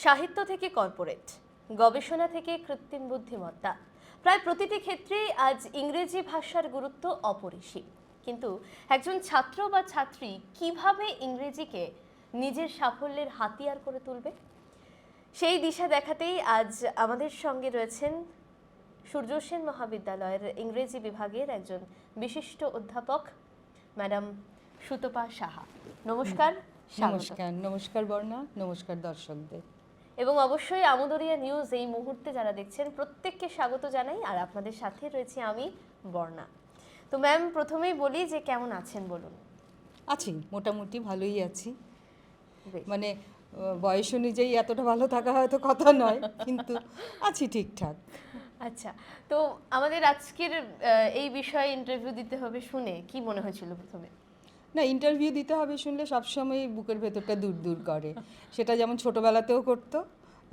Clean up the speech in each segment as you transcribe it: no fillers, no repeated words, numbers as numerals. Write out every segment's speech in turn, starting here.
সাহিত্য থেকে কর্পোরেট, গবেষণা থেকে কৃত্রিম বুদ্ধিমত্তা, প্রায় প্রতিটি ক্ষেত্রেই আজ ইংরেজি ভাষার গুরুত্ব অপরিসীম। কিন্তু একজন ছাত্র বা ছাত্রী কিভাবে ইংরেজিকে নিজের সাফল্যের হাতিয়ার করে তুলবে, সেই দিশা দেখাতেই আজ আমাদের সঙ্গে রয়েছেন সূর্য সেন মহাবিদ্যালয়ের ইংরেজি বিভাগের একজন বিশিষ্ট অধ্যাপক ম্যাডাম সুতপা সাহা। নমস্কার। নমস্কার। নমস্কার বর্ণা, নমস্কার দর্শকদের। এবং অবশ্যই আমদরিয়া নিউজ এই মুহূর্তে যারা দেখছেন প্রত্যেককে স্বাগত জানাই। আর আপনাদের সাথে রয়েছে আমি বর্ণা। তো ম্যাম, প্রথমেই বলি যে কেমন আছেন বলুন। আছি, মোটামুটি ভালোই আছি। বেশ। মানে বয়স অনুযায়ী এতটা ভালো থাকা হয়তো কথা নয়, কিন্তু আছি ঠিকঠাক। আচ্ছা, তো আমাদের আজকের এই বিষয়ে ইন্টারভিউ দিতে হবে শুনে কি মনে হয়েছিল প্রথমে? না, ইন্টারভিউ দিতে হবে শুনলে সবসময় বুকের ভেতরটা দূর দূর করে। সেটা যেমন ছোটবেলাতেও করতো,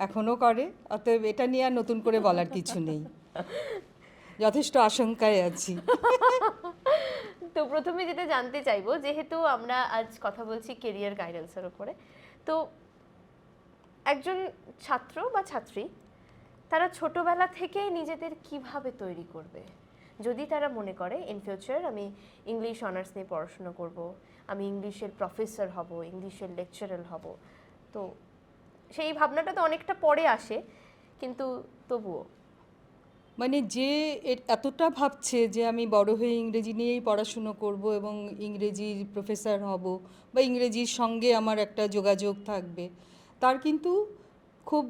এখনও করে। অতএব এটা নিয়ে আর নতুন করে বলার কিছু নেই, যথেষ্ট আশঙ্কায় আছি। তো প্রথমে যেটা জানতে চাইবো, যেহেতু আমরা আজ কথা বলছি কেরিয়ার গাইডেন্সের উপরে, তো একজন ছাত্র বা ছাত্রী তারা ছোটবেলা থেকেই নিজেদের কিভাবে তৈরি করবে, যদি তারা মনে করে ইন ফিউচার আমি ইংলিশ অনার্স নিয়ে পড়াশোনা করব, আমি ইংলিশের প্রফেসর হব, ইংলিশের লেকচারার হব, তো সেই ভাবনাটা তো অনেকটা পরে আসে, কিন্তু তবুও মানে যে এতটা ভাবছে যে আমি বড় হয়ে ইংরেজি নিয়েই পড়াশুনো করব এবং ইংরেজির প্রফেসর হব বা ইংরেজির সঙ্গে আমার একটা যোগাযোগ থাকবে, তার কিন্তু খুব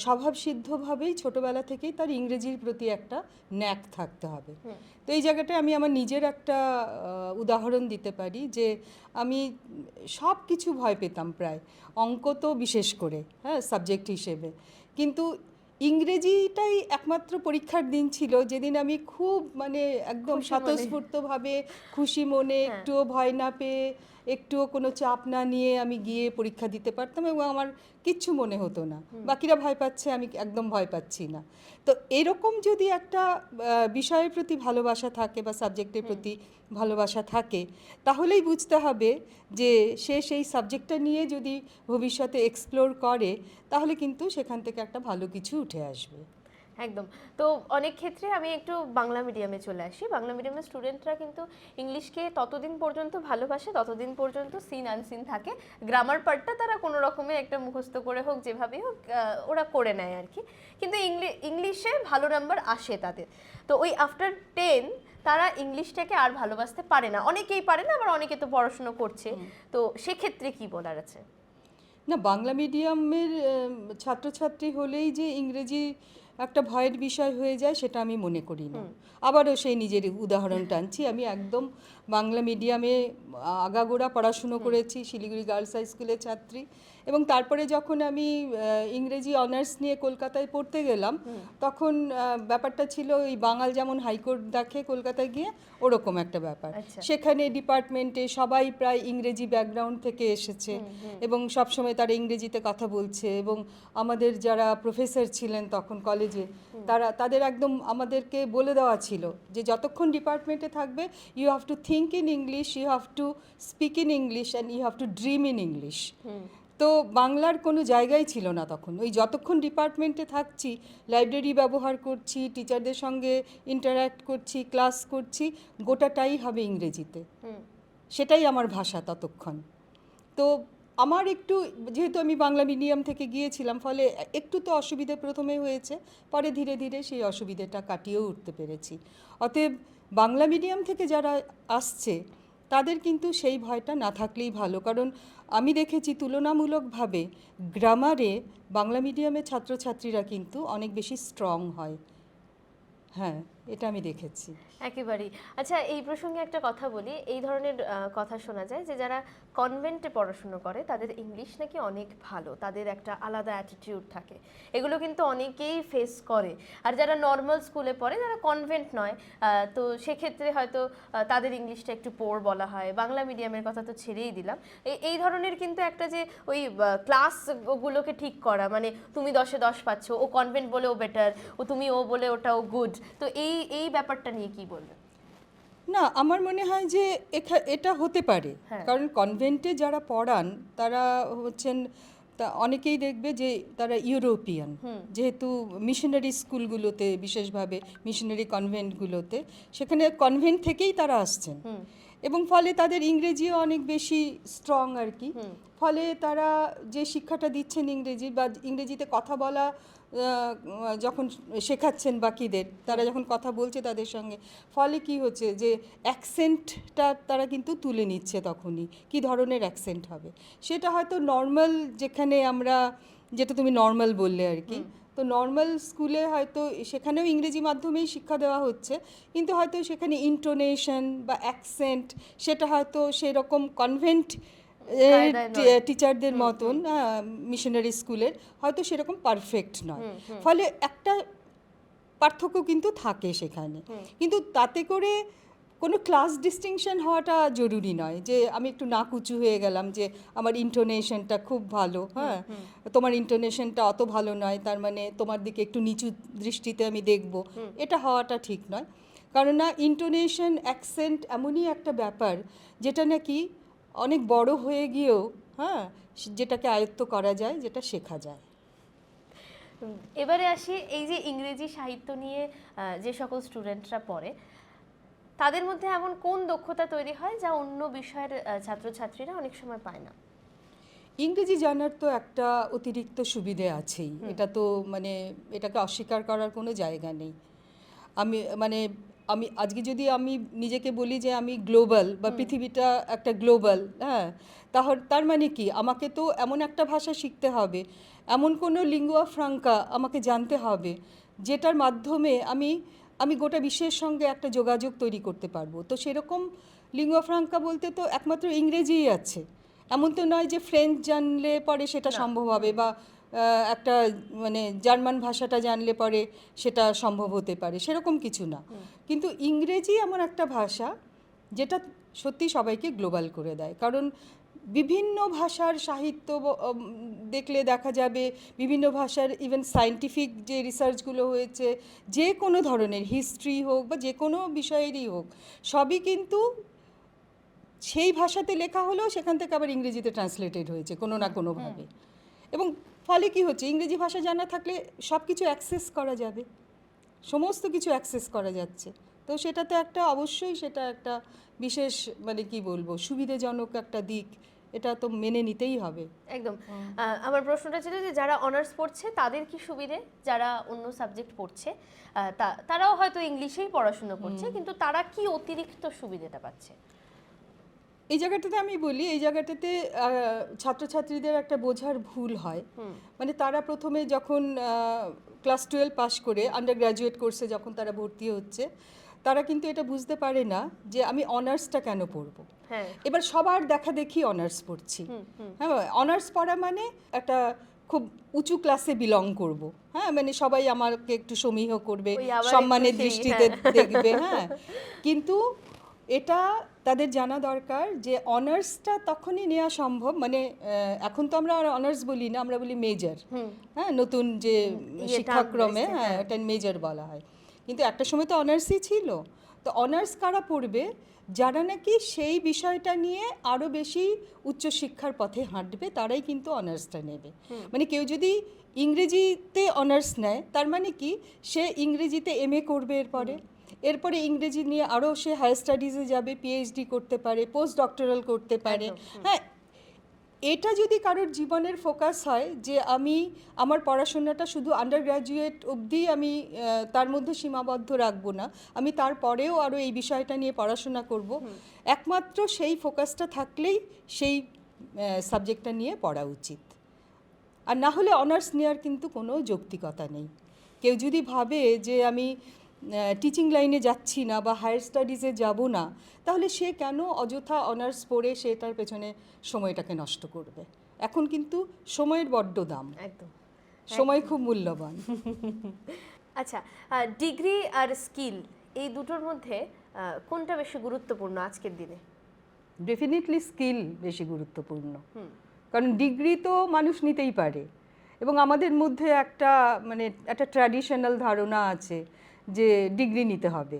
স্বভাবসিদ্ধভাবেই ছোটোবেলা থেকেই তার ইংরেজির প্রতি একটা ন্যাক থাকতে হবে। তো এই জায়গাটায় আমি আমার নিজের একটা উদাহরণ দিতে পারি যে আমি সব কিছু ভয় পেতাম প্রায়, অঙ্ক তো বিশেষ করে, হ্যাঁ, সাবজেক্ট হিসেবে। কিন্তু ইংরেজিটাই একমাত্র পরীক্ষার দিন ছিল যেদিন আমি খুব মানে একদম স্বতঃস্ফূর্তভাবে খুশি মনে, একটুও ভয় না পেয়ে, একটুও কোনো চাপ না নিয়ে আমি গিয়ে পরীক্ষা দিতে পারতাম এবং আমার কিচ্ছু মনে হতো না। বাকিরা ভয় পাচ্ছে, আমি একদম ভয় পাচ্ছি না। তো এরকম যদি একটা বিষয়ের প্রতি ভালোবাসা থাকে বা সাবজেক্টের প্রতি ভালোবাসা থাকে, তাহলেই বুঝতে হবে যে সে সেই সাবজেক্টটা নিয়ে যদি ভবিষ্যতে এক্সপ্লোর করে, তাহলে কিন্তু সেখান থেকে একটা ভালো কিছু উঠে আসবে। একদম। তো অনেক ক্ষেত্রে আমি একটু বাংলা মিডিয়ামে চলে আসি। বাংলা মিডিয়ামের স্টুডেন্টরা কিন্তু ইংলিশকে ততদিন পর্যন্ত ভালোবাসে ততদিন পর্যন্ত সিন আনসিন থাকে, গ্রামার পার্টটা তারা কোনো রকমের একটা মুখস্থ করে হোক, যেভাবেই হোক ওরা করে নেয় আর কি। কিন্তু ইংলিশে ভালো নাম্বার আসে তাদের। তো ওই আফটার 10 তারা ইংলিশটাকে আর ভালোবাসতে পারে না। অনেকেই পারে না, আবার অনেকে তো পড়াশুনো করছে। তো সেক্ষেত্রে কি বলার আছে? না, বাংলা মিডিয়ামের ছাত্রছাত্রী হলেই যে ইংরেজি একটা ভয়ের বিষয় হয়ে যায় সেটা আমি মনে করি না। আবারও সেই নিজের উদাহরণ টানছি, আমি একদম বাংলা মিডিয়ামে আগাগোড়া পড়াশুনো করেছি, শিলিগুড়ি গার্লস হাই স্কুলের ছাত্রী। এবং তারপরে যখন আমি ইংরেজি অনার্স নিয়ে কলকাতায় পড়তে গেলাম, তখন ব্যাপারটা ছিল ওই বাঙাল যেমন হাইকোর্ট দেখে কলকাতায় গিয়ে, ওরকম একটা ব্যাপার। সেখানে ডিপার্টমেন্টে সবাই প্রায় ইংরেজি ব্যাকগ্রাউন্ড থেকে এসেছে এবং সবসময় তারা ইংরেজিতে কথা বলছে। এবং আমাদের যারা প্রফেসর ছিলেন তখন কলেজে, তাদের একদম আমাদেরকে বলে দেওয়া ছিল যে যতক্ষণ ডিপার্টমেন্টে থাকবে, you have to think in English, you have to speak in English and you have to dream in English. তো বাংলার কোনো জায়গাই ছিল না তখন। ওই যতক্ষণ ডিপার্টমেন্টে থাকছি, লাইব্রেরি ব্যবহার করছি, টিচারদের সঙ্গে ইন্টারঅ্যাক্ট করছি, ক্লাস করছি, গোটাটাই হবে ইংরেজিতে। সেটাই আমার ভাষা ততক্ষণ। তো আমার একটু, যেহেতু আমি বাংলা মিডিয়াম থেকে গিয়েছিলাম, ফলে একটু তো অসুবিধে প্রথমে হয়েছে, পরে ধীরে ধীরে সেই অসুবিধেটা কাটিয়েও উঠতে পেরেছি। অতএব বাংলা মিডিয়াম থেকে যারা আসছে তাদের কিন্তু সেই ভয়টা না থাকলেই ভালো, কারণ আমি দেখেছি তুলনামূলকভাবে গ্রামারে বাংলা মিডিয়ামের ছাত্রছাত্রীরা কিন্তু অনেক বেশি স্ট্রং হয়। হ্যাঁ, এটা আমি দেখেছি একেবারেই। আচ্ছা, এই প্রসঙ্গে একটা কথা বলি। এই ধরনের কথা শোনা যায় যে যারা কনভেন্টে পড়াশুনো করে তাদের ইংলিশ নাকি অনেক ভালো, তাদের একটা আলাদা অ্যাটিটিউড থাকে। এগুলো কিন্তু অনেকেই ফেস করে। আর যারা নর্মাল স্কুলে পড়ে, যারা কনভেন্ট নয়, তো সেক্ষেত্রে হয়তো তাদের ইংলিশটা একটু পোর বলা হয়। বাংলা মিডিয়ামের কথা তো ছেড়েই দিলাম। এই ধরনের কিন্তু একটা যে ওই ক্লাসগুলোকে ঠিক করা, মানে তুমি 10-এ 10 পাচ্ছ, ও কনভেন্ট বলে ও বেটার, ও বলে ওটা ও গুড, তো এই ব্যাপারটা নিয়ে কি বলবেন? না, আমার মনে হয় যে এটা হতে পারে, হ্যাঁ। কারণ কনভেন্টে যারা পড়ান তারা হচ্ছেন তা অনেকেই দেখবে যে তারা ইউরোপিয়ান, যেহেতু মিশনারি স্কুলগুলোতে, বিশেষভাবে মিশনারি কনভেন্টগুলোতে, সেখানে কনভেন্ট থেকেই তারা আসছেন, এবং ফলে তাদের ইংরেজিও অনেক বেশি স্ট্রং আর কি। ফলে তারা যে শিক্ষাটা দিচ্ছেন ইংরেজি, বা ইংরেজিতে কথা বলা যখন শেখাচ্ছেন বাকিদের, তারা যখন কথা বলছে তাদের সঙ্গে, ফলে কি হচ্ছে যে অ্যাকসেন্টটা তারা কিন্তু তুলে নিচ্ছে। তখনই কি ধরনের অ্যাকসেন্ট হবে সেটা হয়তো নর্মাল, যেখানে আমরা, যেটা তুমি নর্মাল বললে আর কি, তো নর্মাল স্কুলে হয়তো সেখানেও ইংরেজি মাধ্যমেই শিক্ষা দেওয়া হচ্ছে, কিন্তু হয়তো সেখানে ইন্টোনেশন বা অ্যাকসেন্ট সেটা হয়তো সেরকম কনভেন্ট টিচারদের মতন, মিশনারি স্কুলের হয়তো সেরকম পারফেক্ট নয়। ফলে একটা পার্থক্য কিন্তু থাকে সেখানে, কিন্তু তাতে করে কোনো ক্লাস ডিস্টিংশন হওয়াটা জরুরি নয়, যে আমি একটু নাক উঁচু হয়ে গেলাম যে আমার ইন্টোনেশনটা খুব ভালো, হ্যাঁ, তোমার ইন্টোনেশনটা অত ভালো নয়, তার মানে তোমার দিকে একটু নিচু দৃষ্টিতে আমি দেখব, এটা হওয়াটা ঠিক নয়। কারণ না, ইন্টোনেশন, অ্যাকসেন্ট এমনই একটা ব্যাপার যেটা নাকি অনেক বড় হয়ে গিয়েও, হ্যাঁ, যেটাকে আয়ত্ত করা যায়, যেটা শেখা যায়। এবারে আসি, এই যে ইংরেজি সাহিত্য নিয়ে যে সকল স্টুডেন্টরা পড়ে, তাদের মধ্যে এমন কোন দক্ষতা তৈরি হয় যা অন্য বিষয়ের ছাত্রছাত্রীরা অনেক সময় পায় না? ইংরেজি জানার তো একটা অতিরিক্ত সুবিধে আছেই, এটা তো মানে এটাকে অস্বীকার করার কোনো জায়গা নেই। আমি আজকে যদি আমি নিজেকে বলি যে আমি গ্লোবাল, বা পৃথিবীটা একটা গ্লোবাল, হ্যাঁ, তার মানে কি, আমাকে তো এমন একটা ভাষা শিখতে হবে, এমন কোনো লিঙ্গুয়া ফ্রাঙ্কা আমাকে জানতে হবে, যেটার মাধ্যমে আমি গোটা বিশ্বের সঙ্গে একটা যোগাযোগ তৈরি করতে পারবো। তো সেরকম লিঙ্গুয়া ফ্রাঙ্কা বলতে তো একমাত্র ইংরেজিই আছে। এমন তো নয় যে ফ্রেঞ্চ জানলে পরে সেটা সম্ভব হবে, বা একটা মানে জার্মান ভাষাটা জানলে পরে সেটা সম্ভব হতে পারে, সেরকম কিছু না। কিন্তু ইংরেজি এমন একটা ভাষা যেটা সত্যি সবাইকে গ্লোবাল করে দেয়। কারণ বিভিন্ন ভাষার সাহিত্য দেখলে দেখা যাবে, বিভিন্ন ভাষার ইভেন সায়েন্টিফিক যে রিসার্চগুলো হয়েছে, যে কোনো ধরনের হিস্ট্রি হোক বা যে কোনো বিষয়েরই হোক, সবই কিন্তু সেই ভাষাতে লেখা হলেও সেখান থেকে আবার ইংরেজিতে ট্রান্সলেটেড হয়েছে কোনো না কোনোভাবে। এবং ফলে কি হচ্ছে, ইংরেজি ভাষা জানা থাকলে সব কিছু অ্যাক্সেস করা যাবে, সমস্ত কিছু অ্যাক্সেস করা যাচ্ছে। তো সেটা তো একটা, অবশ্যই সেটা একটা বিশেষ, মানে কি বলবো, সুবিধাজনক একটা দিক, এটা তো মেনে নিতেই হবে। একদম। আমার প্রশ্নটা ছিল যে যারা অনার্স পড়ছে তাদের কি সুবিধে, যারা অন্য সাবজেক্ট পড়ছে তারাও হয়তো ইংলিশেই পড়াশোনা করছে, কিন্তু তারা কি অতিরিক্ত সুবিধাটা পাচ্ছে? এই জায়গাটাতে আমি বলি, এই জায়গাটাতে ছাত্রছাত্রীদের একটা বোঝার ভুল হয়। মানে তারা প্রথমে যখন ক্লাস 12 পাস করে আন্ডার গ্র্যাজুয়েট কোর্সে যখন তারা ভর্তি হচ্ছে, তারা কিন্তু এটা বুঝতে পারে না যে আমি অনার্সটা কেন পড়বো। এবার সবার দেখা দেখি অনার্স পড়ছি, হ্যাঁ, অনার্স পড়া মানে একটা খুব উঁচু ক্লাসে বিলং করব, হ্যাঁ, মানে সবাই আমাকে একটু সমীহ করবে, সম্মানের দৃষ্টিতে দেখবে, হ্যাঁ। কিন্তু এটা তাদের জানা দরকার যে অনার্সটা তখনই নেওয়া সম্ভব, মানে এখন তো আমরা অনার্স বলি না, আমরা বলি মেজর, হ্যাঁ, নতুন যে শিক্ষাক্রমে, হ্যাঁ, এটা মেজর বলা হয়। কিন্তু একটা সময় তো অনার্সই ছিল। তো অনার্স কারা পড়বে? যারা নাকি সেই বিষয়টা নিয়ে আরও বেশি উচ্চশিক্ষার পথে হাঁটবে, তারাই কিন্তু অনার্সটা নেবে। মানে কেউ যদি ইংরেজিতে অনার্স নেয়, তার মানে কি, সে ইংরেজিতে MA করবে, এরপরে ইংরেজি নিয়ে আরও সে হায়ার স্টাডিজে যাবে, PhD করতে পারে, পোস্ট ডক্টরাল করতে পারে, হ্যাঁ। এটা যদি কারোর জীবনের ফোকাস হয় যে আমার পড়াশোনাটা শুধু আন্ডার গ্র্যাজুয়েট অবধি আমি তার মধ্যে সীমাবদ্ধ রাখবো না, আমি তারপরেও আরও এই বিষয়টা নিয়ে পড়াশোনা করব, একমাত্র সেই ফোকাসটা থাকলেই সেই সাবজেক্টটা নিয়ে পড়া উচিত। আর না হলে অনার্স নেওয়ার কিন্তু কোনো যৌক্তিকতা নেই। কেউ যদি ভাবে যে আমি টিচিং লাইনে যাচ্ছি না বা হায়ার স্টাডিজে যাব না, তাহলে সে কেন অযথা অনার্স পড়ে সে তার পেছনে সময়টাকে নষ্ট করবে? এখন কিন্তু সময়ের বড্ড দাম, একদম, সময় খুব মূল্যবান। আচ্ছা, ডিগ্রি আর স্কিল, এই দুটোর মধ্যে কোনটা বেশি গুরুত্বপূর্ণ আজকের দিনে? ডেফিনেটলি স্কিল বেশি গুরুত্বপূর্ণ, কারণ ডিগ্রি তো মানুষ নিতেই পারে, এবং আমাদের মধ্যে একটা ট্র্যাডিশনাল ধারণা আছে যে ডিগ্রি নিতে হবে।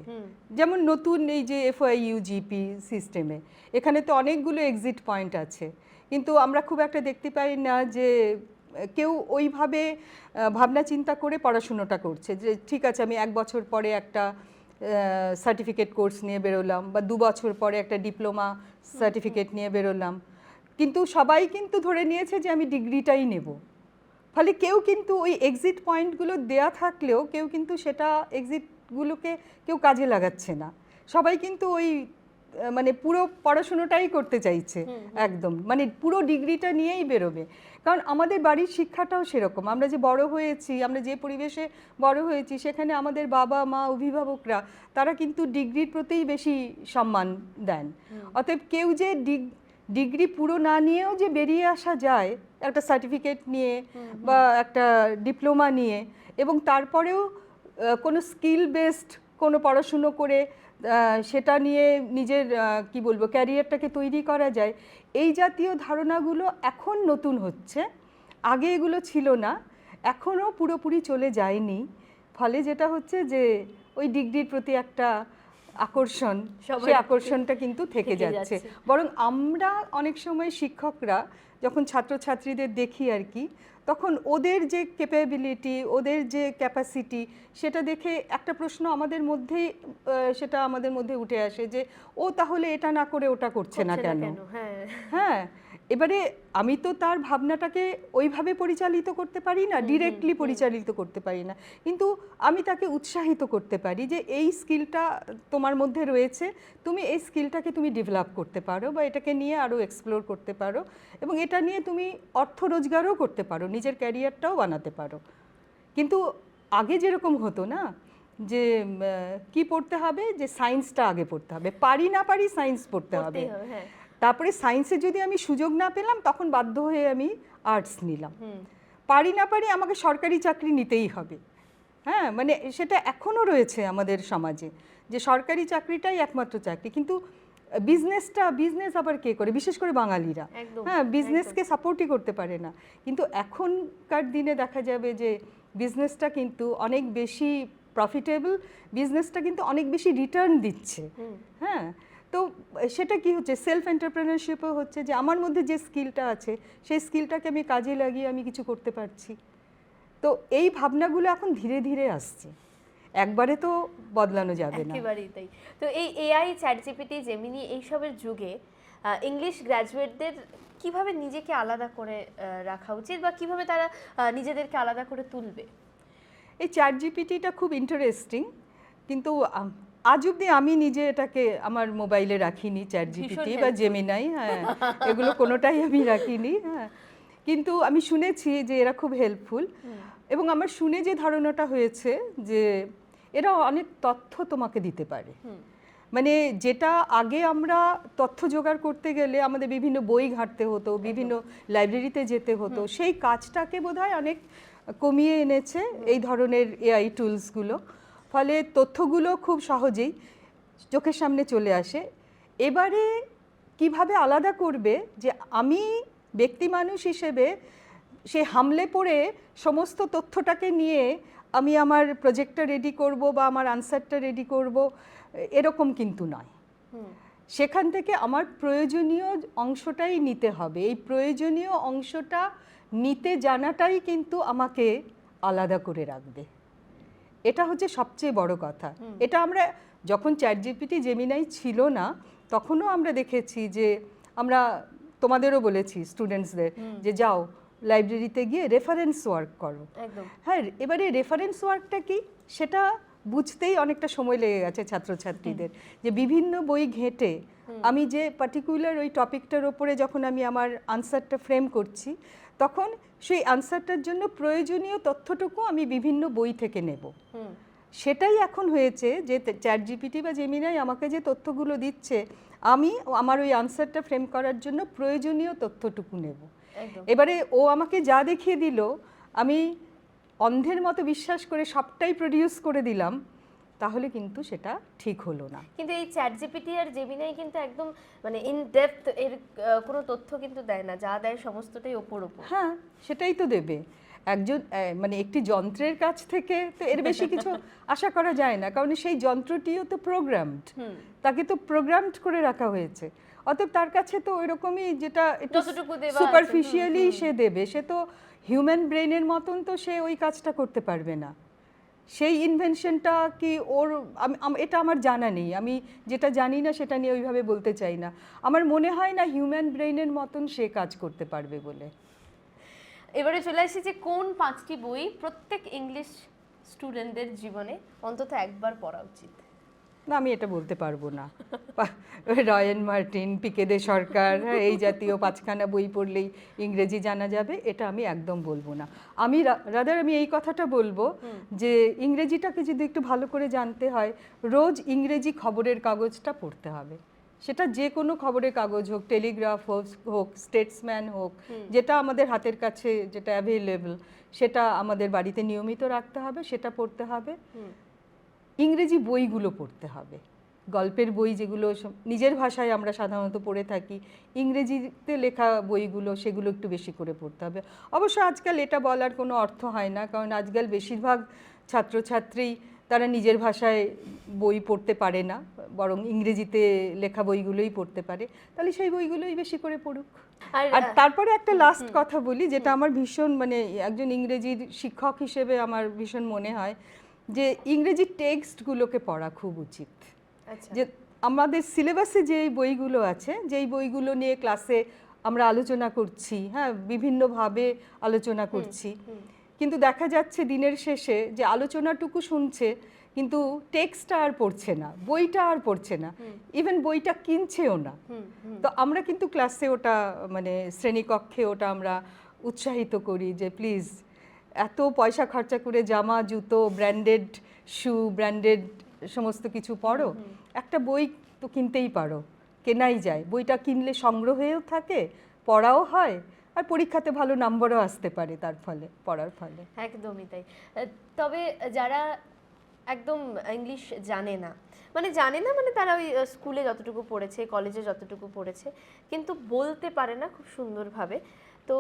যেমন নতুন এই যে FYU GP সিস্টেমে, এখানে তো অনেকগুলো এক্সিট পয়েন্ট আছে, কিন্তু আমরা খুব একটা দেখতে পাই না যে কেউ ওইভাবে ভাবনা চিন্তা করে পড়াশুনোটা করছে, যে ঠিক আছে আমি 1 বছর পরে একটা সার্টিফিকেট কোর্স নিয়ে বেরোলাম, বা 2 বছর পরে একটা ডিপ্লোমা সার্টিফিকেট নিয়ে বেরোলাম, কিন্তু সবাই কিন্তু ধরে নিয়েছে যে আমি ডিগ্রিটাই নেব। ফলে কেউ কিন্তু ওই এক্সিট পয়েন্টগুলো দেয়া থাকলেও কেউ কিন্তু সেটা এক্সিটগুলোকে কেউ কাজে লাগাচ্ছে না। সবাই কিন্তু ওই মানে পুরো পড়াশুনোটাই করতে চাইছে, একদম মানে পুরো ডিগ্রিটা নিয়েই বেরোবে। কারণ আমাদের বাড়ির শিক্ষাটাও সেরকম, আমরা যে বড় হয়েছি, আমরা যে পরিবেশে বড় হয়েছি, সেখানে আমাদের বাবা মা অভিভাবকরা তারা কিন্তু ডিগ্রির প্রতিই বেশি সম্মান দেন। অতএব কেউ যে ডিগ্রি পুরো না নিয়েও যে বেরিয়ে আসা যায় একটা সার্টিফিকেট নিয়ে বা একটা ডিপ্লোমা নিয়ে, এবং তারপরেও কোনো স্কিল বেসড কোনো পড়াশুনো করে সেটা নিয়ে নিজের কি বলবো ক্যারিয়ারটাকে তৈরি করা যায়, এই জাতীয় ধারণাগুলো এখন নতুন হচ্ছে। আগে এগুলো ছিল না, এখনও পুরোপুরি চলে যায়নি। ফলে যেটা হচ্ছে যে ওই ডিগ্রির প্রতি একটা আকর্ষণ, সেই আকর্ষণটা কিন্তু থেকে যাচ্ছে। বরং আমরা অনেক সময় শিক্ষকরা যখন ছাত্রছাত্রীদের দেখি আর কি, তখন ওদের যে ক্যাপাবিলিটি, ওদের যে ক্যাপাসিটি, সেটা দেখে একটা প্রশ্ন আমাদের মধ্যেই সেটা আমাদের মধ্যে উঠে আসে যে ও তাহলে এটা না করে ওটা করছে না কেন? হ্যাঁ, এবারে আমি তো তার ভাবনাটাকে ওইভাবে পরিচালিত করতে পারি না, ডিরেক্টলি পরিচালিত করতে পারি না, কিন্তু আমি তাকে উৎসাহিত করতে পারি যে এই স্কিলটা তোমার মধ্যে রয়েছে, তুমি এই স্কিলটাকে তুমি ডেভেলপ করতে পারো, বা এটাকে নিয়ে আরও এক্সপ্লোর করতে পারো, এবং এটা নিয়ে তুমি অর্থ রোজগারও করতে পারো, নিজের ক্যারিয়ারটাও বানাতে পারো। কিন্তু আগে যেরকম হতো না, যে কি পড়তে হবে, যে সায়েন্সটা আগে পড়তে হবে, পারি না পারি সায়েন্স পড়তে হবে, তারপরে সায়েন্সে যদি আমি সুযোগ না পেলাম তখন বাধ্য হয়ে আমি আর্টস নিলাম, পারি না পারি আমাকে সরকারি চাকরি নিতেই হবে। হ্যাঁ, মানে সেটা এখনও রয়েছে আমাদের সমাজে, যে সরকারি চাকরিটাই একমাত্র চাকরি। কিন্তু বিজনেস আবার কে করে, বিশেষ করে বাঙালিরা। হ্যাঁ, বিজনেসকে সাপোর্টই করতে পারে না। কিন্তু এখনকার দিনে দেখা যাবে যে বিজনেসটা কিন্তু অনেক বেশি প্রফিটেবল, বিজনেসটা কিন্তু অনেক বেশি রিটার্ন দিচ্ছে। হ্যাঁ, তো সেটা কি হচ্ছে, সেলফ এন্টারপ্রেনারশিপও হচ্ছে, যে আমার মধ্যে যে স্কিলটা আছে সেই স্কিলটাকে আমি কাজে লাগিয়ে আমি কিছু করতে পারছি। তো এই ভাবনাগুলো এখন ধীরে ধীরে আসছে, একবারে তো বদলানো যাবে না। একেবারেই তাই। তো এই এআই, চ্যাটজিপিটি, জেমিনি এইসবের যুগে ইংলিশ গ্র্যাজুয়েটদের কিভাবে নিজেকে আলাদা করে রাখা উচিত, বা কিভাবে তারা নিজেদেরকে আলাদা করে তুলবে? এই চ্যাটজিপিটিটা খুব ইন্টারেস্টিং, কিন্তু আজ অব্দি আমি নিজে এটাকে আমার মোবাইলে রাখিনি, চ্যাটজিপিটি বা জেমিনাই, হ্যাঁ এগুলো কোনোটাই আমি রাখিনি। হ্যাঁ, কিন্তু আমি শুনেছি যে এরা খুব হেল্পফুল, এবং আমার শুনে যে ধারণাটা হয়েছে যে এরা অনেক তথ্য তোমাকে দিতে পারে। মানে যেটা আগে আমরা তথ্য জোগাড় করতে গেলে আমাদের বিভিন্ন বই ঘাঁটতে হতো, বিভিন্ন লাইব্রেরিতে যেতে হতো, সেই কাজটাকে বোধহয় অনেক কমিয়ে এনেছে এই ধরনের এআই টুলসগুলো। ফলে তথ্যগুলো খুব সহজেই চোখের সামনে চলে আসে। এবারে কিভাবে আলাদা করবে, যে আমি ব্যক্তি মানুষ হিসেবে সে হামলে পড়ে সমস্ত তথ্যটাকে নিয়ে আমি আমার প্রজেক্টটা রেডি করব বা আমার আনসারটা রেডি করব, এরকম কিন্তু নয়। সেখান থেকে আমার প্রয়োজনীয় অংশটাই নিতে হবে। এই প্রয়োজনীয় অংশটা নিতে জানাটাই কিন্তু আমাকে আলাদা করে রাখবে। এটা হচ্ছে সবচেয়ে বড় কথা। এটা আমরা যখন চ্যাটজিপিটি, জেমিনাই ছিল না, তখনও আমরা দেখেছি যে আমরা তোমাদেরও বলেছি স্টুডেন্টসদের যে যাও লাইব্রেরিতে গিয়ে রেফারেন্স ওয়ার্ক করো। হ্যাঁ, এবারে রেফারেন্স ওয়ার্কটা কি সেটা বুঝতেই অনেকটা সময় লেগে গেছে ছাত্রছাত্রীদের, যে বিভিন্ন বই ঘেঁটে আমি যে পার্টিকুলার ওই টপিকটার ওপরে যখন আমি আমার আনসারটা ফ্রেম করছি, তখন সেই আনসারটার জন্য প্রয়োজনীয় তথ্যটুকু আমি বিভিন্ন বই থেকে নেব। সেটাই এখন হয়েছে, যে চ্যাটজিপিটি বা জেমিনাই আমাকে যে তথ্যগুলো দিচ্ছে, আমি আমার ওই আনসারটা ফ্রেম করার জন্য প্রয়োজনীয় তথ্যটুকু নেব। এবারে ও আমাকে যা দেখিয়ে দিল, আমি অন্ধের মতো বিশ্বাস করে সবটাই প্রডিউস করে দিলাম, তাহলে কিন্তু সেটা ঠিক হলো না। কিন্তু এই চ্যাটজিপিটি আর জেমিনাই কিন্তু একদম মানে ইন ডেপথ এর কোনো তথ্য কিন্তু দেয় না, যা দেয় সমস্তটাই ওপর। হ্যাঁ, সেটাই তো দেবে। একজন মানে একটি যন্ত্রের কাছ থেকে তো এর বেশি কিছু আশা করা যায় না, কারণ সেই যন্ত্রটিও তো প্রোগ্রামড, তাকে তো প্রোগ্রামড করে রাখা হয়েছে। অতএব তার কাছে তো ওইরকমই যেটা একটু যতটুকু দেওয়া আছে, সুপারফিশিয়ালি সে দেবে, সে তো হিউম্যান ব্রেনের মতন তো সে ওই কাজটা করতে পারবে না। সেই ইনভেনশনটা কি ওর, এটা আমার জানা নেই, আমি যেটা জানি না সেটা নিয়ে ওইভাবে বলতে চাই না। আমার মনে হয় না হিউম্যান ব্রেনের মতন সে কাজ করতে পারবে বলে। এবারে চলে আসি যে কোন 5টি বই প্রত্যেক ইংলিশ স্টুডেন্টদের জীবনে অন্তত একবার পড়া উচিত। না, আমি এটা বলতে পারবো না। রয়্যান মার্টিন, পিকে দে সরকার, হ্যাঁ, এই জাতীয় 5খানা বই পড়লেই ইংরেজি জানা যাবে, এটা আমি একদম বলবো না। আমি রাদার আমি এই কথাটা বলবো যে ইংরেজিটাকে যদি একটু ভালো করে জানতে হয়, রোজ ইংরেজি খবরের কাগজটা পড়তে হবে। সেটা যে কোনো খবরের কাগজ হোক, টেলিগ্রাফ হোক, স্টেটসম্যান হোক, যেটা আমাদের হাতের কাছে যেটা অ্যাভেলেবল, সেটা আমাদের বাড়িতে নিয়মিত রাখতে হবে, সেটা পড়তে হবে। ইংরেজি বইগুলো পড়তে হবে, গল্পের বই যেগুলো নিজের ভাষায় আমরা সাধারণত পড়ে থাকি, ইংরেজিতে লেখা বইগুলো সেগুলো একটু বেশি করে পড়তে হবে। অবশ্য আজকাল এটা বলার কোনো অর্থ হয় না, কারণ আজকাল বেশিরভাগ ছাত্রছাত্রী তারা নিজের ভাষায় বই পড়তে পারে না, বরং ইংরেজিতে লেখা বইগুলোই পড়তে পারে, তাহলে সেই বইগুলোই বেশি করে পড়ুক। আর তারপরে একটা লাস্ট কথা বলি, যেটা আমার ভীষণ, মানে একজন ইংরেজির শিক্ষক হিসেবে আমার ভীষণ মনে হয় যে ইংরেজি টেক্সটগুলোকে পড়া খুব উচিত। যে আমাদের সিলেবাসে যেই বইগুলো আছে, যেই বইগুলো নিয়ে ক্লাসে আমরা আলোচনা করছি, হ্যাঁ, বিভিন্নভাবে আলোচনা করছি, কিন্তু দেখা যাচ্ছে দিনের শেষে যে আলোচনাটুকু শুনছে কিন্তু টেক্সটটা আর পড়ছে না, বইটা আর পড়ছে না, ইভেন বইটা কিনছেও না। তো আমরা কিন্তু ক্লাসে ওটা, মানে শ্রেণীকক্ষে ওটা আমরা উৎসাহিত করি যে প্লিজ এত পয়সা খরচা করে জামা, জুতো, ব্র্যান্ডেড শু, ব্র্যান্ডেড সমস্ত কিছু পড়ো, একটা বই তো কিনতেই পারো, কেনাই যায়, বইটা কিনলে সংগ্রহেও থাকে, পড়াও হয়, আর পরীক্ষাতে ভালো নম্বরও আসতে পারে তার ফলে, পড়ার ফলে। একদমই তাই। তবে যারা একদম ইংলিশ জানে না, মানে তারা ওই স্কুলে যতটুকু পড়েছে, কলেজে যতটুকু পড়েছে, কিন্তু বলতে পারে না খুব সুন্দরভাবে, তো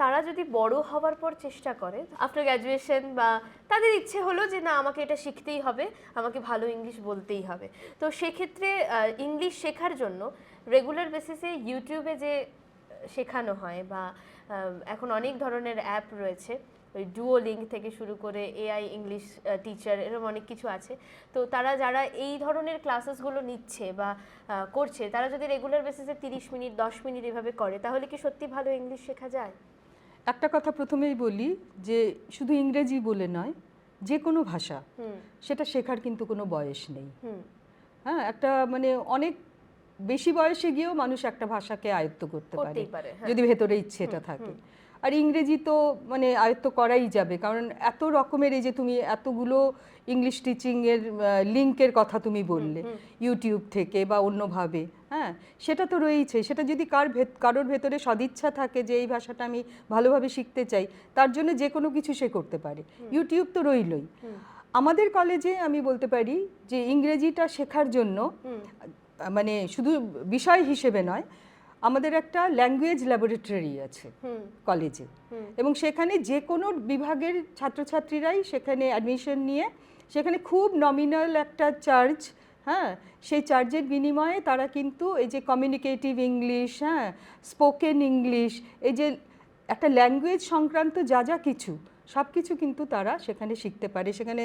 তারা যদি বড় হওয়ার পর চেষ্টা করে আফটার গ্র্যাজুয়েশন, বা তাদের ইচ্ছে হলো যে না আমাকে এটা শিখতেই হবে, আমাকে ভালো ইংলিশ বলতেই হবে, তো সেক্ষেত্রে ইংলিশ শেখার জন্য রেগুলার বেসিসে ইউটিউবে যে শেখানো হয়, বা এখন অনেক ধরনের অ্যাপ রয়েছে, ওই ডুওলিঙ্ক থেকে শুরু করে এআই ইংলিশ টিচার, এরকম অনেক কিছু আছে, তো তারা যারা এই ধরনের ক্লাসেসগুলো নিচ্ছে বা করছে, তারা যদি রেগুলার বেসিসে 30 মিনিট 10 মিনিট এভাবে করে, তাহলে কি সত্যি ভালো ইংলিশ শেখা যায়? একটা কথা প্রথমেই বলি যে শুধু ইংরেজি বলে নয়, যে কোনো ভাষা সেটা শেখার কিন্তু কোনো বয়স নেই। হ্যাঁ, একটা মানে অনেক বেশি বয়সে গিয়েও মানুষ একটা ভাষাকে আয়ত্ত করতে পারে যদি ভেতরে ইচ্ছেটা থাকে। আর ইংরেজি তো মানে আয়ত্ত করাই যাবে, কারণ এত রকমের, এই যে তুমি এতগুলো ইংলিশ টিচিংয়ের লিঙ্কের কথা তুমি বললে, ইউটিউব থেকে বা অন্যভাবে, হ্যাঁ, সেটা তো রয়েছে। সেটা যদি কারোর ভেতরে সদিচ্ছা থাকে যে এই ভাষাটা আমি ভালোভাবে শিখতে চাই, তার জন্য যে কোনো কিছু সে করতে পারে, ইউটিউব তো রইলই। আমাদের কলেজে আমি বলতে পারি যে ইংরেজিটা শেখার জন্য মানে শুধু বিষয় হিসেবে নয়, আমাদের একটা ল্যাঙ্গুয়েজ ল্যাবরেটরি আছে কলেজে, এবং সেখানে যে কোনো বিভাগের ছাত্রছাত্রীরাই সেখানে অ্যাডমিশন নিয়ে সেখানে খুব নমিনাল একটা চার্জ, হ্যাঁ, সেই চার্জের বিনিময়ে তারা কিন্তু এই যে কমিউনিকেটিভ ইংলিশ, হ্যাঁ, স্পোকেন ইংলিশ, এই যে একটা ল্যাঙ্গুয়েজ সংক্রান্ত যা যা কিছু, সব কিছু কিন্তু তারা সেখানে শিখতে পারে। সেখানে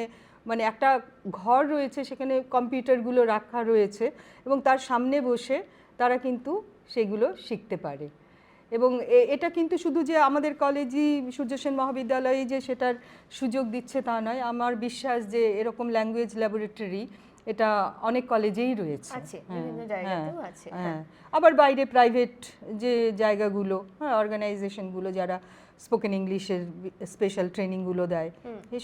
মানে একটা ঘর রয়েছে, সেখানে কম্পিউটারগুলো রাখা রয়েছে, এবং তার সামনে বসে তারা কিন্তু সেগুলো শিখতে পারে। এবং এটা কিন্তু শুধু যে আমাদের কলেজই, সূর্য সেন মহাবিদ্যালয়ে যে সেটার সুযোগ দিচ্ছে তা নয়, আমার বিশ্বাস যে এরকম ল্যাঙ্গুয়েজ ল্যাবরেটরি এটা অনেক কলেজেই রয়েছে, বিভিন্ন জায়গাতেও আছে। হ্যাঁ, আবার বাইরে প্রাইভেট যে জায়গাগুলো, হ্যাঁ, অর্গানাইজেশনগুলো যারা স্পোকেন ইংলিশের স্পেশাল ট্রেনিংগুলো দেয়,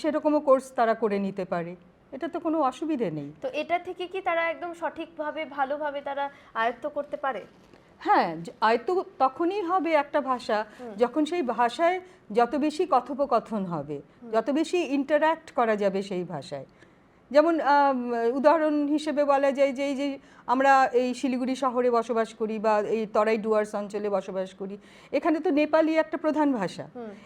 সেরকমও কোর্স তারা করে নিতে পারে, এটা তো কোনো অসুবিধে নেই। তো এটা থেকে কি তারা একদম সঠিকভাবে ভালোভাবে তারা আয়ত্ত করতে পারে? হ্যাঁ, আয়ত্ত তখনই হবে একটা ভাষা যখন সেই ভাষায় যত বেশি কথোপকথন হবে, যত বেশি ইন্টারঅ্যাক্ট করা যাবে সেই ভাষায়, যেমন উদাহরণ হিসেবে বলা যায় যে এই যে আমরা এই শিলিগুড়ি শহরে বসবাস করি বা এই তরাই ডুয়ার্স অঞ্চলে বসবাস করি, এখানে তো নেপালি একটা প্রধান ভাষা।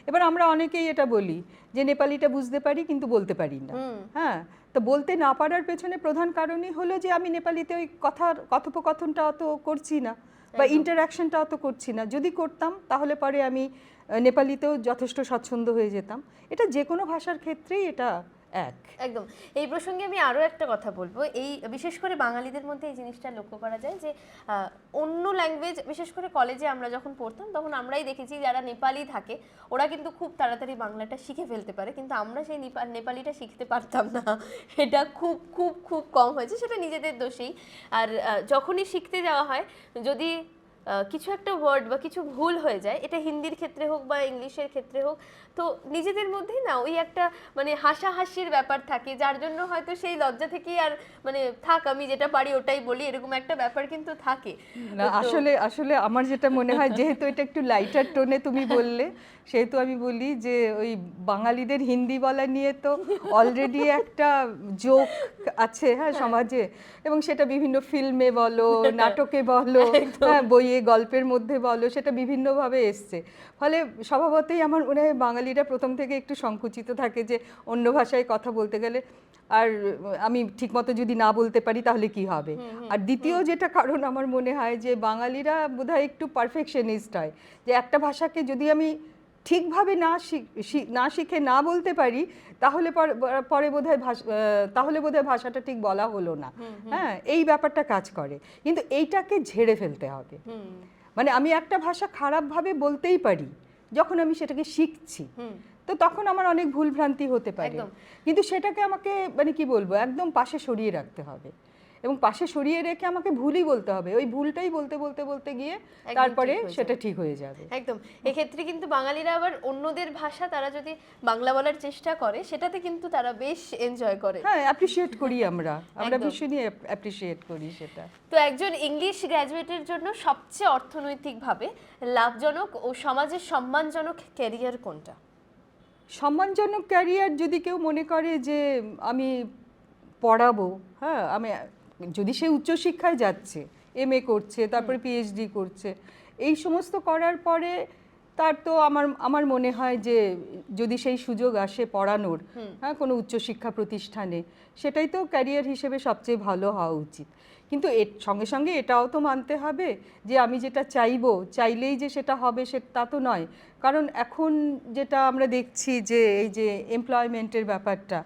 এবার আমরা অনেকেই এটা বলি যে নেপালিটা বুঝতে পারি কিন্তু বলতে পারি না। হ্যাঁ, তো বলতে না পারার পেছনে প্রধান কারণই হলো যে আমি নেপালিতে ওই কথোপকথনটা অত করছি না বা ইন্টারাকশনটা অত করছি না। যদি করতাম তাহলে পরে আমি নেপালিতেও যথেষ্ট স্বচ্ছন্দ হয়ে যেতাম। এটা যে কোনো ভাষার ক্ষেত্রেই এটা এক। একদম। এই প্রসঙ্গে আমি আরো একটা কথা বলবো, এই বিশেষ করে বাঙালিদের মধ্যে এই জিনিসটা লক্ষ্য করা যায় যে অন্য ল্যাঙ্গুয়েজ, বিশেষ করে কলেজে আমরা যখন পড়তাম তখন আমরাই দেখেছি যারা নেপালি থাকে ওরা কিন্তু খুব তাড়াতাড়ি বাংলাটা শিখে ফেলতে পারে, কিন্তু আমরা সেই নেপালিটা শিখতে পারতাম না। এটা খুব খুব খুব কম হয়েছে, সেটা নিজেদের দোষেই। আর যখনই শিখতে যাওয়া হয়, যদি কিছু একটা ওয়ার্ড বা কিছু ভুল হয়ে যায়, এটা হিন্দির ক্ষেত্রে হোক বা ইংলিশের ক্ষেত্রে হোক, তো নিজেদের মধ্যেই না ওই একটা মানে হাসাহাসির ব্যাপার থাকে, যার জন্য হয়তো সেই লজ্জা থেকেই আর মানে থাক আমি যেটা পারি ওটাই বলি, এরকম একটা ব্যাপার কিন্তু থাকে না। আসলে আসলে আমার যেটা মনে হয়, যেহেতু এটা একটু লাইটার টোনে তুমি বললে, সেহেতু আমি বলি যে ওই বাঙালিদের হিন্দি বলা নিয়ে তো অলরেডি একটা জোক আছে হ্যাঁ সমাজে, এবং সেটা বিভিন্ন ফিল্মে বলো, নাটকে বলো, হ্যাঁ বইয়ে গল্পের মধ্যে বলো, সেটা বিভিন্নভাবে এসছে। ফলে স্বভাবতই আমার মনে হয় বাঙালিরা প্রথম থেকে একটু সংকুচিত থাকে যে অন্য ভাষায় কথা বলতে গেলে আর আমি ঠিকমতো যদি না বলতে পারি তাহলে কি হবে। আর দ্বিতীয় যেটা কারণ আমার মনে হয় যে বাঙালিরা বোধহয় একটু পারফেকশনিস্ট হয়, যে একটা ভাষাকে যদি আমি ঠিকভাবে না শিখে না বলতে পারি তাহলে পরে বোধহয় ভাষাটা ঠিক বলা হলো না। হ্যাঁ, এই ব্যাপারটা কাজ করে, কিন্তু এইটাকে ঝেড়ে ফেলতে হবে। মানে আমি একটা ভাষা খারাপভাবে বলতেই পারি যখন আমি সেটাকে শিখছি, তো তখন আমার অনেক ভুলভ্রান্তি হতে পারে, কিন্তু সেটাকে আমাকে মানে কি বলবো একদম পাশে সরিয়ে রাখতে হবে, এবং পাশে সরিয়ে রেখে আমাকে ভুলই বলতে হবে, ওই ভুলটাই বলতে বলতে বলতে গিয়ে তারপরে সেটা ঠিক হয়ে যাবে। একদম। এক্ষেত্রে কিন্তু বাঙালিরা আবার অন্যদের ভাষা তারা যদি বাংলা বলার চেষ্টা করে সেটাতে কিন্তু তারা বেশ এনজয় করে। হ্যাঁ, অ্যাপ্রিশিয়েট করি আমরা ভীষণই অ্যাপ্রিশিয়েট করি সেটা। তো একজন ইংলিশ গ্র্যাজুয়েটের জন্য সবচেয়ে অর্থনৈতিকভাবে লাভজনক ও সমাজের সম্মানজনক ক্যারিয়ার কোনটা? সম্মানজনক ক্যারিয়ার যদি কেউ মনে করে যে আমি পড়াবো, হ্যাঁ আমি যদি সে উচ্চশিক্ষায় যাচ্ছে, MA করছে, তারপরে PhD করছে, এই সমস্ত করার পরে তার তো আমার মনে হয় যে যদি সেই সুযোগ আসে পড়ানোর, হ্যাঁ কোনো উচ্চশিক্ষা প্রতিষ্ঠানে, সেটাই তো ক্যারিয়ার হিসেবে সবচেয়ে ভালো হওয়া উচিত। কিন্তু এর সঙ্গে সঙ্গে এটাও তো মানতে হবে যে আমি যেটা চাইলেই যে সেটা হবে তা তো নয়। কারণ এখন যেটা আমরা দেখছি যে এই যে এমপ্লয়মেন্টের ব্যাপারটা,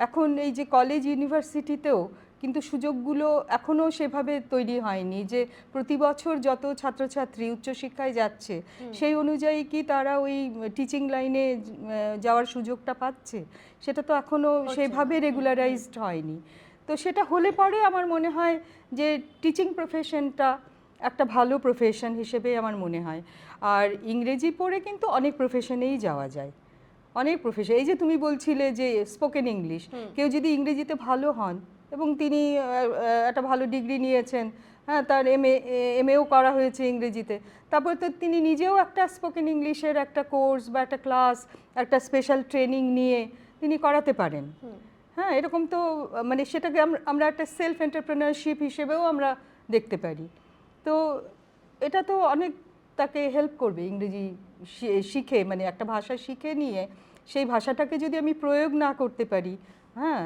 এখন এই যে কলেজ ইউনিভার্সিটিতেও কিন্তু সুযোগগুলো এখনও সেভাবে তৈরি হয়নি যে প্রতি বছর যত ছাত্রছাত্রী উচ্চশিক্ষায় যাচ্ছে সেই অনুযায়ী কি তারা ওই টিচিং লাইনে যাওয়ার সুযোগটা পাচ্ছে, সেটা তো এখনও সেভাবে রেগুলারাইজড হয়নি। তো সেটা হলে পরে আমার মনে হয় যে টিচিং প্রফেশনটা একটা ভালো প্রফেশন হিসেবে আমার মনে হয়। আর ইংরেজি পড়ে কিন্তু অনেক প্রফেশনেই যাওয়া যায়, অনেক প্রফেশন। এই যে তুমি বলছিলে যে স্পোকেন ইংলিশ, কেউ যদি ইংরেজিতে ভালো হন এবং তিনি একটা ভালো ডিগ্রি নিয়েছেন, হ্যাঁ তার এমএও করা হয়েছে ইংরেজিতে, তারপর তো তিনি নিজেও একটা স্পোকেন ইংলিশের একটা কোর্স বা একটা ক্লাস, একটা স্পেশাল ট্রেনিং নিয়ে তিনি করাতে পারেন। হ্যাঁ, এরকম তো মানে সেটাকে আমরা একটা সেলফ এন্টারপ্রেনারশিপ হিসেবেও আমরা দেখতে পারি। তো এটা তো অনেক তাকে হেল্প করবে ইংরেজি শিখে, মানে একটা ভাষা শিখে নিয়ে সেই ভাষাটাকে যদি আমি প্রয়োগ না করতে পারি হ্যাঁ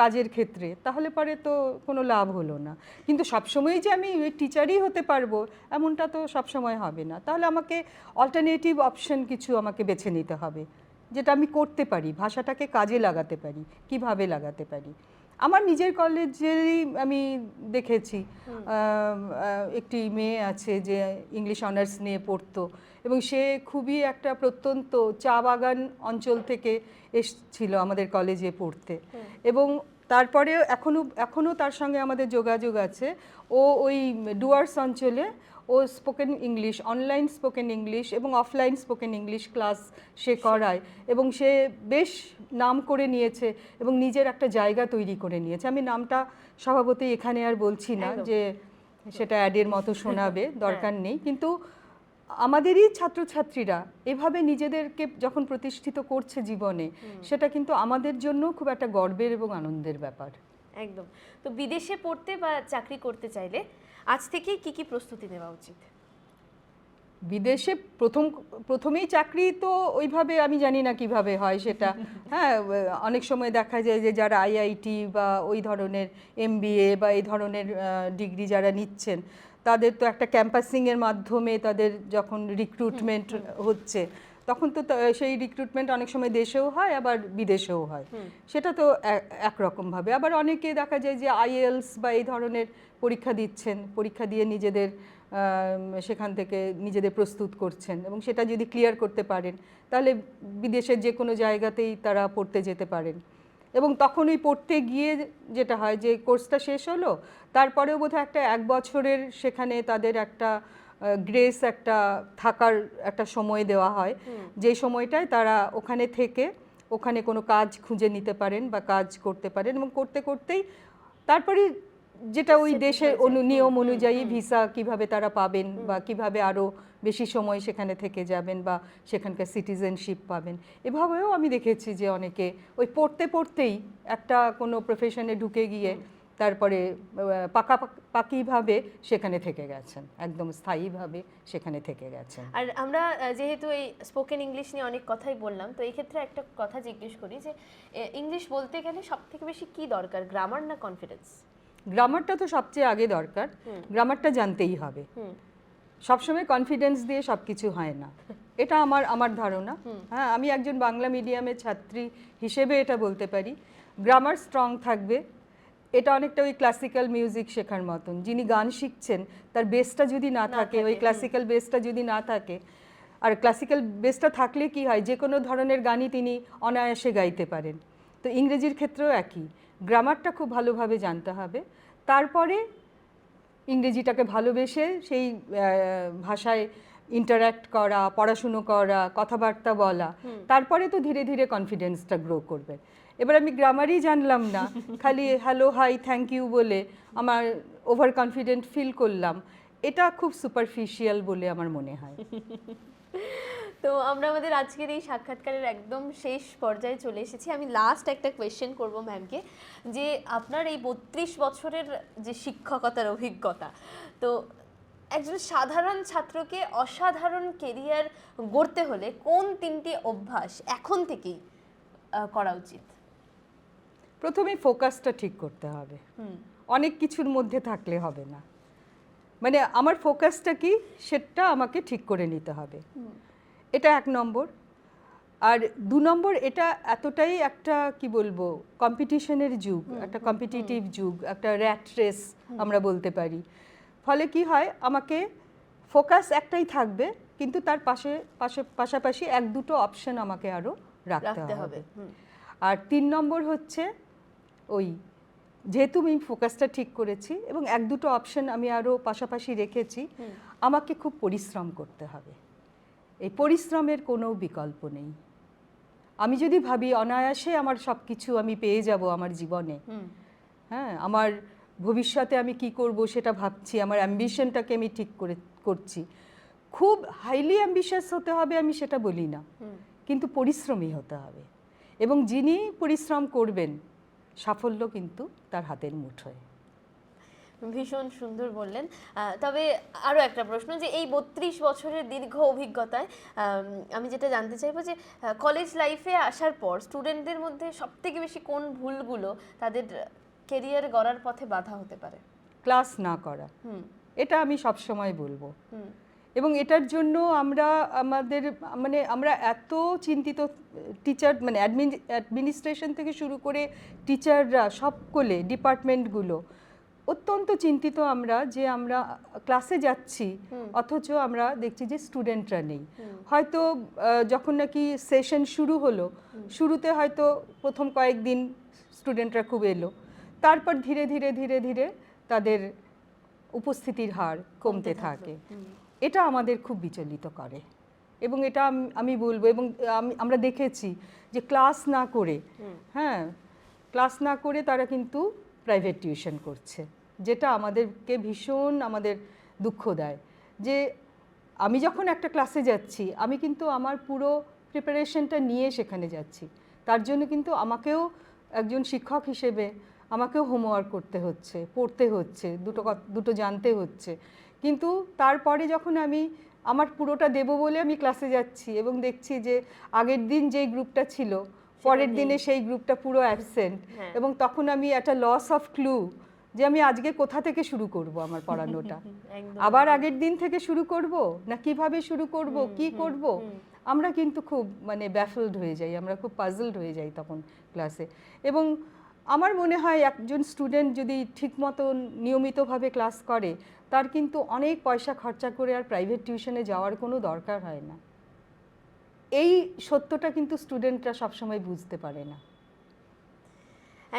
কাজের ক্ষেত্রে, তাহলে পরে তো কোনো লাভ হলো না। কিন্তু সবসময়ই যে আমি টিচারই হতে পারবো এমনটা তো সবসময় হবে না, তাহলে আমাকে অল্টারনেটিভ অপশন কিছু আমাকে বেছে নিতে হবে যেটা আমি করতে পারি, ভাষাটাকে কাজে লাগাতে পারি, কিভাবে লাগাতে পারি। আমার নিজের কলেজেরই আমি দেখেছি একটি মেয়ে আছে যে ইংলিশ অনার্স নিয়ে পড়তো, এবং সে খুবই একটা প্রত্যন্ত চা বাগান অঞ্চল থেকে এসেছিল আমাদের কলেজে পড়তে, এবং তারপরে এখনও তার সঙ্গে আমাদের যোগাযোগ আছে। ও ওই ডুয়ার্স অঞ্চলে ও spoken English, online spoken English এবং অফলাইন স্পোকেন ইংলিশ ক্লাস সে করায়, এবং সে বেশ নাম করে নিয়েছে এবং নিজের একটা জায়গা তৈরি করে নিয়েছে। আমি নামটা স্বভাবতই এখানে আর বলছি না যে সেটা অ্যাডের মতো শোনাবে, দরকার নেই, কিন্তু আমাদেরই ছাত্রছাত্রীরা এভাবে নিজেদেরকে যখন প্রতিষ্ঠিত করছে জীবনে, সেটা কিন্তু আমাদের জন্য খুব একটা গর্বের এবং আনন্দের ব্যাপার। একদম। তো বিদেশে পড়তে বা চাকরি করতে চাইলে আজ থেকেই কি কি প্রস্তুতি নেওয়া উচিত? বিদেশে প্রথমেই চাকরি তো ওইভাবে আমি জানি না কিভাবে হয় সেটা। হ্যাঁ, অনেক সময় দেখা যায় যে যারা আইআইটি বা ওই ধরনের এমবিএ বা এই ধরনের ডিগ্রি যারা নিচ্ছেন, তাদের তো একটা ক্যাম্পাসিংয়ের মাধ্যমে তাদের যখন রিক্রুটমেন্ট হচ্ছে, তখন তো সেই রিক্রুটমেন্ট অনেক সময় দেশেও হয় আবার বিদেশেও হয়। সেটা তো একরকমভাবে। আবার অনেকে দেখা যায় যে আইএলস বা এই ধরনের পরীক্ষা দিচ্ছেন, পরীক্ষা দিয়ে নিজেদের সেখান থেকে নিজেদের প্রস্তুত করছেন, এবং সেটা যদি ক্লিয়ার করতে পারেন তাহলে বিদেশের যে কোনো জায়গাতেই তারা পড়তে যেতে পারেন। এবং তখন ওই পড়তে গিয়ে যেটা হয় যে কোর্সটা শেষ হলো, তারপরেও বোধহয় একটা 1 বছরের সেখানে তাদের একটা গ্রেস, একটা থাকার একটা সময় দেওয়া হয়, যেই সময়টায় তারা ওখানে থেকে ওখানে কোনো কাজ খুঁজে নিতে পারেন বা কাজ করতে পারেন, এবং করতে করতেই তারপরে যেটা ওই দেশের নিয়ম অনুযায়ী ভিসা কিভাবে তারা পাবেন বা কিভাবে আরও বেশি সময় সেখানে থেকে যাবেন বা সেখানকার সিটিজেনশিপ পাবেন। এভাবেও আমি দেখেছি যে অনেকে ওই পড়তে পড়তেই একটা কোনো প্রফেশনে ঢুকে গিয়ে তারপরে পাকিভাবে সেখানে থেকে গেছেন, একদম স্থায়ীভাবে সেখানে থেকে গেছেন। আর আমরা যেহেতু এই স্পোকেন ইংলিশ নিয়ে অনেক কথাই বললাম, তো এই ক্ষেত্রে একটা কথা জিজ্ঞেস করি যে ইংলিশ বলতে গেলে সব থেকে বেশি কি দরকার, গ্রামার না কনফিডেন্স? গ্রামারটা তো সবচেয়ে আগে দরকার, গ্রামারটা জানতেই হবে। সবসময় কনফিডেন্স দিয়ে সব কিছু হয় না, এটা আমার ধারণা। হ্যাঁ, আমি একজন বাংলা মিডিয়ামের ছাত্রী হিসেবে এটা বলতে পারি, গ্রামার স্ট্রং থাকবে। এটা অনেকটা ওই ক্লাসিক্যাল মিউজিক শেখার মতন, যিনি গান শিখছেন তার বেসটা যদি না থাকে, ওই ক্লাসিক্যাল বেসটা যদি না থাকে, আর ক্লাসিক্যাল বেসটা থাকলে কি হয়, যে কোনো ধরনের গানই তিনি অনায়াসে গাইতে পারেন। তো ইংরেজির ক্ষেত্রেও একই, গ্রামারটা খুব ভালোভাবে জানতে হবে, তারপরে ইংরেজিটাকে ভালোবেসে সেই ভাষায় ইন্টারঅ্যাক্ট করা, পড়াশুনো করা, কথাবার্তা বলা, তারপরে তো ধীরে ধীরে কনফিডেন্সটা গ্রো করবে। এবার আমি গ্রামারই জানলাম না, খালি হ্যালো হাই থ্যাংক ইউ বলে আমার ওভার কনফিডেন্ট ফিল করলাম, এটা খুব সুপারফিশিয়াল বলে আমার মনে হয়। তো আমরা আমাদের আজকের এই সাক্ষাৎকারের একদম শেষ পর্যায়ে চলে এসেছি। আমি লাস্ট একটা কোয়েশ্চেন করব ম্যামকে, যে আপনার এই 32 বছরের যে শিক্ষকতার অভিজ্ঞতা, তো একজন সাধারণ ছাত্রকে অসাধারণ কেরিয়ার গড়তে হলে কোন 3টি অভ্যাস এখন থেকেই করা উচিত? প্রথমে ফোকাসটা ঠিক করতে হবে, অনেক কিছুর মধ্যে থাকলে হবে না। মানে আমার ফোকাসটা কি সেটা আমাকে ঠিক করে নিতে হবে, এটা 1 নম্বর। আর 2 নম্বর, এটা এতটাই একটা কি বলবো কম্পিটিশনের যুগ, একটা কম্পিটিটিভ যুগ, একটা র্যাট রেস আমরা বলতে পারি। ফলে কি হয়, আমাকে ফোকাস একটাই থাকবে, কিন্তু তার পাশাপাশি 1-2টো অপশন আমাকে আরও রাখতে হবে। আর 3 নম্বর হচ্ছে ওই, যেহেতু আমি ফোকাসটা ঠিক করেছি এবং 1-2টো অপশন আমি আরও পাশাপাশি রেখেছি, আমাকে খুব পরিশ্রম করতে হবে। এই পরিশ্রমের কোনো বিকল্প নেই। আমি যদি ভাবি অনায়াসে আমার সব কিছু আমি পেয়ে যাব আমার জীবনে, হ্যাঁ, আমার ভবিষ্যতে আমি কি করব সেটা ভাবছি, আমার অ্যাম্বিশনটাকে আমি ঠিক করছি, খুব হাইলি অ্যাম্বিশাস হতে হবে আমি সেটা বলি না, কিন্তু পরিশ্রমী হতে হবে। এবং যিনি পরিশ্রম করবেন, সাফল্য কিন্তু তার হাতের মুঠোয়। ভীষণ সুন্দর বললেন। তবে আরও একটা প্রশ্ন, যে এই 32 বছরের দীর্ঘ অভিজ্ঞতায় আমি যেটা জানতে চাইবো যে কলেজ লাইফে আসার পর স্টুডেন্টদের মধ্যে সবথেকে বেশি কোন ভুলগুলো তাদের কেরিয়ার গড়ার পথে বাধা হতে পারে? ক্লাস না করা, এটা আমি সব সময় বলবো। এবং এটার জন্য আমরা এত চিন্তিত, টিচার মানে অ্যাডমিনিস্ট্রেশন থেকে শুরু করে টিচাররা, সকলে ডিপার্টমেন্টগুলো অত্যন্ত চিন্তিত আমরা, যে আমরা ক্লাসে যাচ্ছি অথচ আমরা দেখছি যে স্টুডেন্টরা নেই। হয়তো যখন নাকি সেশন শুরু হলো, শুরুতে হয়তো প্রথম কয়েকদিন স্টুডেন্টরা খুব এলো, তারপর ধীরে ধীরে ধীরে ধীরে তাদের উপস্থিতির হার কমতে থাকে। এটা আমাদের খুব বিচলিত করে, এবং এটা আমি বলবো, এবং আমরা দেখেছি যে ক্লাস না করে, হ্যাঁ, ক্লাস না করে তারা কিন্তু প্রাইভেট টিউশন করছে, যেটা আমাদেরকে ভীষণ আমাদের দুঃখ দেয়। যে আমি যখন একটা ক্লাসে যাচ্ছি আমি কিন্তু আমার পুরো প্রিপারেশনটা নিয়ে সেখানে যাচ্ছি, তার জন্য কিন্তু আমাকেও একজন শিক্ষক হিসেবে আমাকেও হোমওয়ার্ক করতে হচ্ছে, পড়তে হচ্ছে, দুটো জানতে হচ্ছে। কিন্তু তারপরে যখন আমি আমার পুরোটা দেবো বলে আমি ক্লাসে যাচ্ছি এবং দেখছি যে আগের দিন যেই গ্রুপটা ছিল পরের দিনে সেই গ্রুপটা পুরো অ্যাবসেন্ট, এবং তখন আমি একটা লস অফ ক্লু যে আমি আজকে কোথা থেকে শুরু করব আমার পড়ানোটা, আবার আগের দিন থেকে শুরু করব না কিভাবে শুরু করব, কি করব, আমরা কিন্তু খুব মানে ব্যাফলড হয়ে যাই, আমরা খুব পাজলড হয়ে যাই তখন ক্লাসে। এবং আমার মনে হয় একজন স্টুডেন্ট যদি ঠিক মতন নিয়মিতভাবে ক্লাস করে তার কিন্তু অনেক পয়সা খরচা করে আর প্রাইভেট টিউশনে যাওয়ার কোনো দরকার হয় না। এই সত্যটা কিন্তু স্টুডেন্টরা সবসময় বুঝতে পারে না।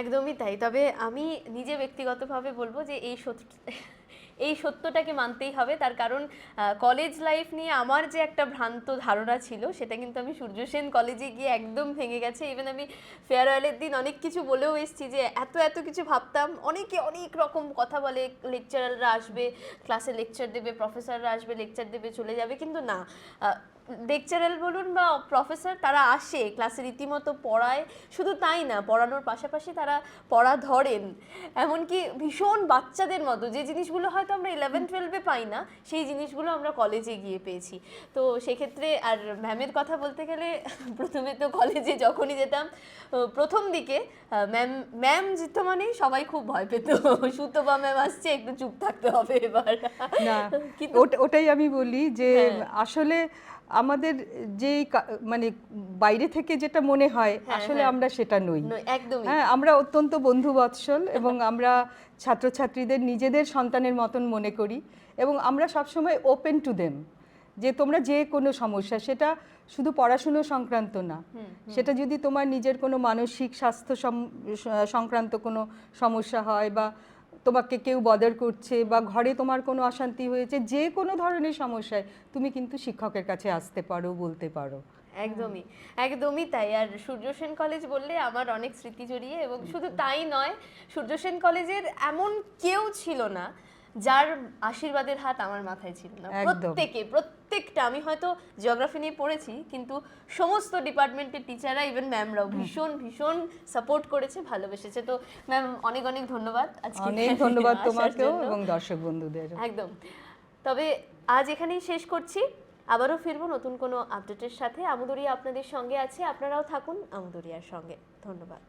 একদমই তাই। তবে আমি নিজে ব্যক্তিগতভাবে বলবো যে এই সত্যটাকে মানতেই হবে। তার কারণ কলেজ লাইফ নিয়ে আমার যে একটা ভ্রান্ত ধারণা ছিল সেটা কিন্তু আমি সূর্য সেন কলেজে গিয়ে একদম ভেঙে গেছে। ইভেন আমি ফেয়ারওয়েলের দিন অনেক কিছু বলেও এসেছি যে এত কিছু ভাবতাম, অনেকে অনেক রকম কথা বলে, লেকচারাররা আসবে ক্লাসে লেকচার দেবে, প্রফেসররা আসবে লেকচার দেবে চলে যাবে, কিন্তু না, লেকচারার বলুন বা প্রফেসর তারা আসে ক্লাসে রীতিমতো পড়ায়, শুধু তাই না পড়ানোর পাশাপাশি তারা পড়া ধরেন, এমনকি ভীষণ বাচ্চাদের মতো যে জিনিসগুলো হয়তো আমরা 11-12-এ পাই না সেই জিনিসগুলো আমরা কলেজে গিয়ে পেয়েছি। তো সেক্ষেত্রে আর ম্যামের কথা বলতে গেলে প্রথমে তো কলেজে যখনই যেতাম প্রথম দিকে ম্যাম যেত মানে সবাই খুব ভয় পেত, সুতপা ম্যাম আসছে একটু চুপ থাকতে হবে এবার না, ওটাই আমি বলি যে আসলে আমাদের যে মানে বাইরে থেকে যেটা মনে হয় আসলে আমরা সেটা নই, একদমই। হ্যাঁ, আমরা অত্যন্ত বন্ধুবৎসল এবং আমরা ছাত্রছাত্রীদের নিজেদের সন্তানের মতন মনে করি এবং আমরা সবসময় ওপেন টু দেম, যে তোমরা যে কোনো সমস্যা, সেটা শুধু পড়াশুনো সংক্রান্ত না, সেটা যদি তোমার নিজের কোনো মানসিক স্বাস্থ্য সংক্রান্ত কোনো সমস্যা হয় বা তোমাকে কেউ বদার করছে বা ঘরে তোমার কোনো অশান্তি হয়েছে, যে কোনো ধরনের সমস্যায় তুমি কিন্তু শিক্ষকের কাছে আসতে পারো, বলতে পারো। একদমই তাই। আর সূর্য সেন কলেজ বললে আমার অনেক স্মৃতি জড়িয়ে, এবং শুধু তাই নয়, সূর্য সেন কলেজের এমন কেউ ছিল না যার আশীর্বাদের হাত আমার মাথায় ছিল না। প্রত্যেকটা, আমি হয়তো জিওগ্রাফি নিয়ে পড়েছি কিন্তু সমস্ত ডিপার্টমেন্টের টিচাররা ইভেন ম্যামরাও ভীষণ সাপোর্ট করেছে, ভালোবেসেছে। তো ম্যাম অনেক ধন্যবাদ, আজকে অনেক ধন্যবাদ তোমাকেও এবং দর্শক বন্ধুদের। একদম। তবে আজ এখানেই শেষ করছি, আবারও ফিরবো নতুন কোনো আপডেটের সাথে। আমুদরিয়া আপনাদের সঙ্গে আছে, আপনারাও থাকুন আমুদরিয়ার সঙ্গে। ধন্যবাদ।